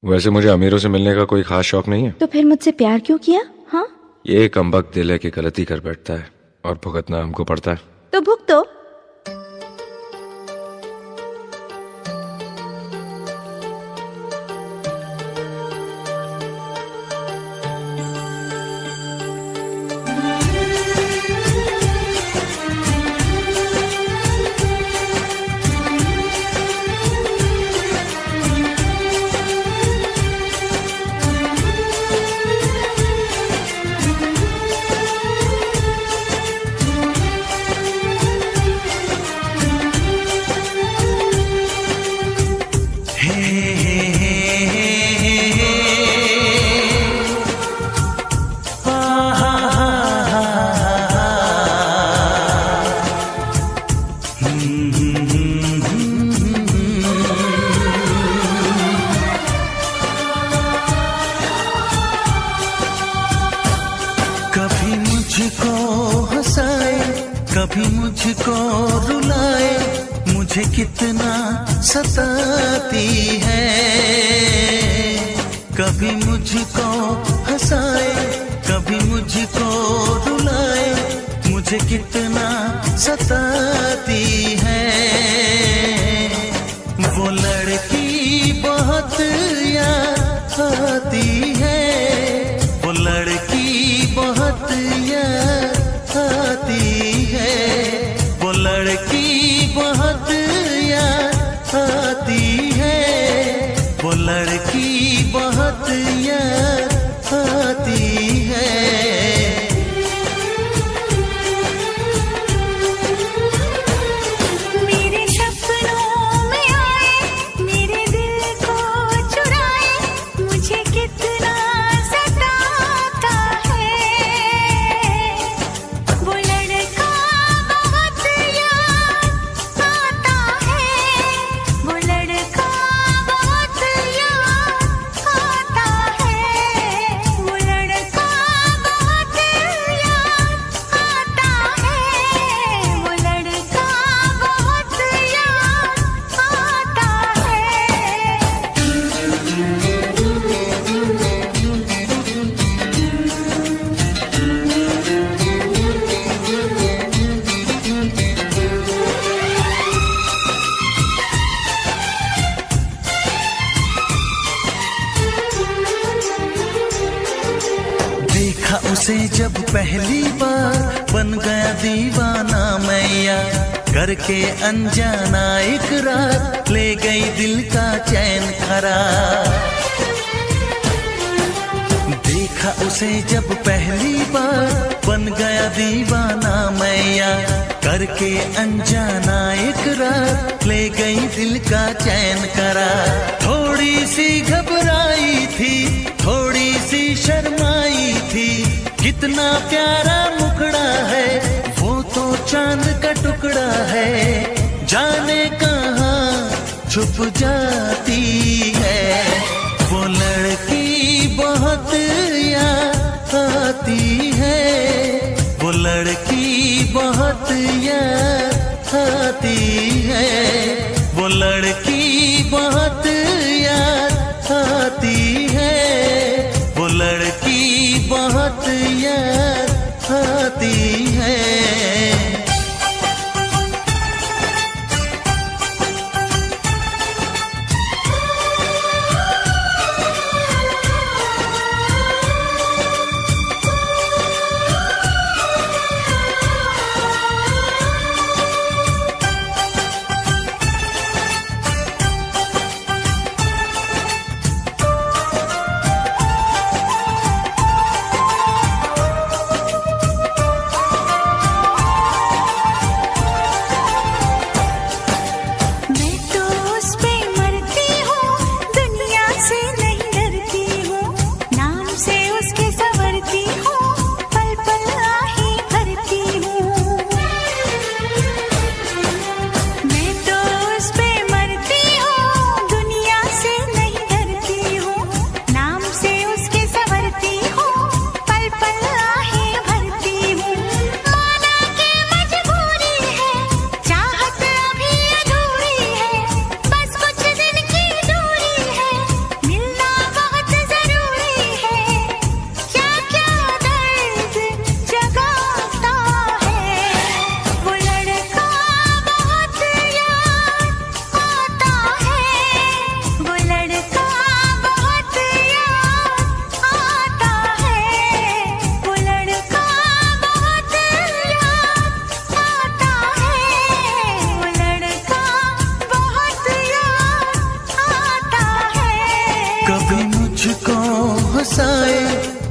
वैसे मुझे अमीरों से मिलने का कोई खास शौक नहीं है। तो फिर मुझसे प्यार क्यों किया? हाँ, ये कमबख्त दिल है कि गलती कर बैठता है और भुगतना हमको पड़ता है। तो भुगतो। कभी मुझको हंसाए, कभी मुझको रुलाए, मुझे कितना सताती है। कभी मुझको हंसाए, कभी मुझको रुलाए, मुझे कितना सताती है। वो लड़की बहुत याद आती है, वो लड़की बहुत याद आती है, वो लड़की बहुत याद आती है, वो लड़की बहुत याद आती है। मेरे सपनों में आए, मेरे दिल को चुराए, मुझे कितना सताता है। वो लड़का बहुत याद आता है, वो लड़का बहुत याद आता है, वो लड़का बहुत याद आता है, वो लड़का बहुत याद आता देखा उसे जब पहली बार, बन गया दीवाना मैया, करके अनजाना इकरार, ले गई दिल का चैन करार। देखा उसे जब पहली बार, बन गया दीवाना मैया, करके अनजाना इकरार, ले गई दिल का चैन करार। थोड़ी सी घबराई थी, थोड़ी सी शर्माई थी, कितना प्यारा मुखड़ा है, वो तो चांद का टुकड़ा है, जाने कहाँ छुप जाती है। वो लड़की बहुत याद आती है, वो लड़की बहुत याद आती है, वो लड़की बहुत याद आती है, वो लड़की बहुत याद आती है।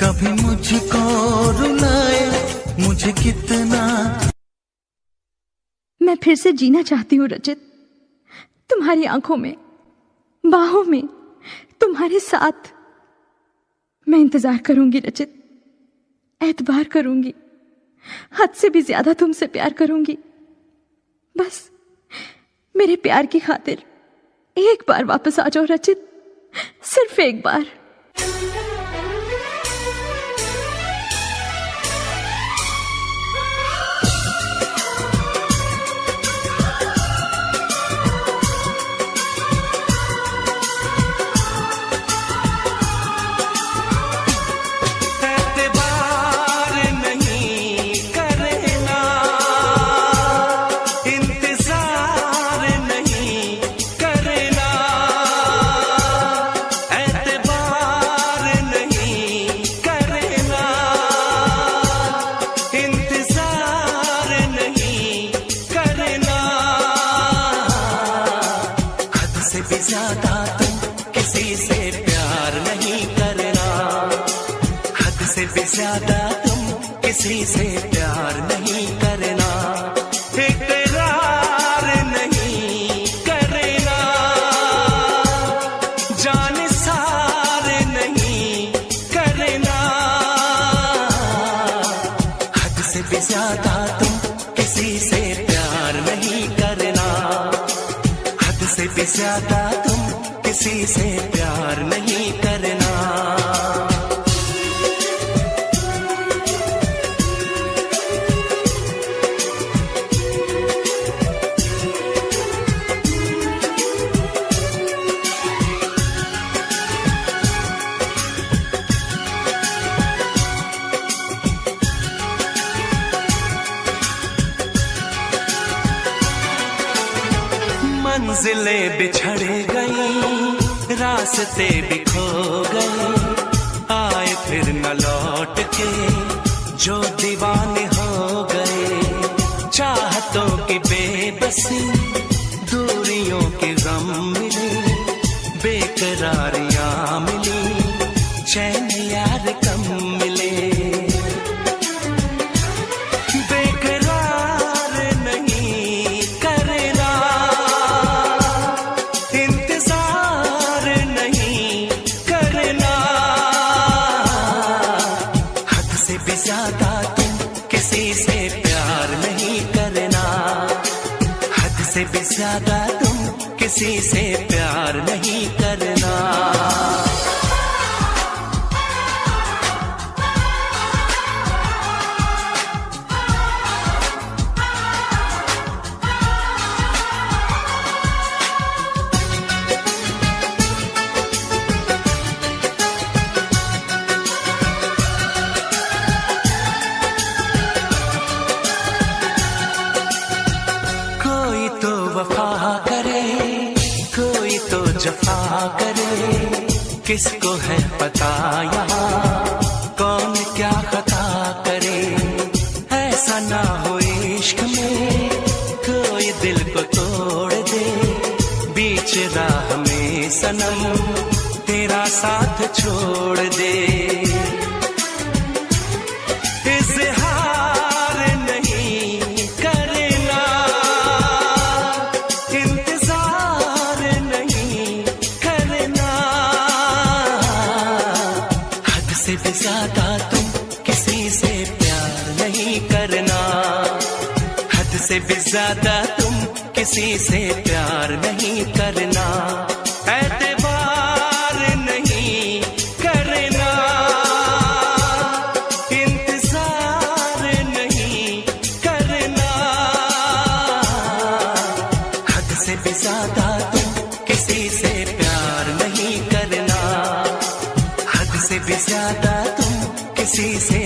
कभी मुझको रुलाए, मुझे कितना। मैं फिर से जीना चाहती हूँ रचित, तुम्हारी आंखों में, बाहों में, तुम्हारे साथ। मैं इंतजार करूंगी रचित, एतबार करूंगी, हद से भी ज्यादा तुमसे प्यार करूंगी। बस मेरे प्यार की खातिर एक बार वापस आ जाओ रचित, सिर्फ एक बार। ज्यादा तुम किसी से प्यार नहीं करना, हद से भी ज्यादा तुम किसी से प्यार नहीं करना, इकरार नहीं करना, जान सार नहीं करना, हद से भी ज्यादा तुम किसी से प्यार नहीं करना, हद से भी ज्यादा तुम किसी से प्यार नहीं करना। मंजिलें बिछड़ गई, रास्ते भी खो गए, आए फिर न लौट के जो दीवाने हो गए, चाहतों की बेबसी, दूरियों के गम मिले, बेकरारियां मिली, चैन यार कम मिले, ज्यादा तुम किसी से प्यार नहीं करना, हद से भी ज्यादा तुम किसी से प्यार नहीं करना। वफा करे, कोई तो जफा करे, किसको है पता यहाँ कौन क्या खता करे, ऐसा ना हो इश्क में कोई दिल को तोड़ दे, बीच राह में सनम तेरा साथ छोड़ दे, से भी ज्यादा तुम किसी से प्यार नहीं करना, हद से भी ज्यादा तुम किसी से प्यार नहीं करना, एतबार नहीं करना, इंतजार नहीं करना, हद से भी ज्यादा तुम किसी से प्यार नहीं करना, हद से भी ज्यादा तुम किसी से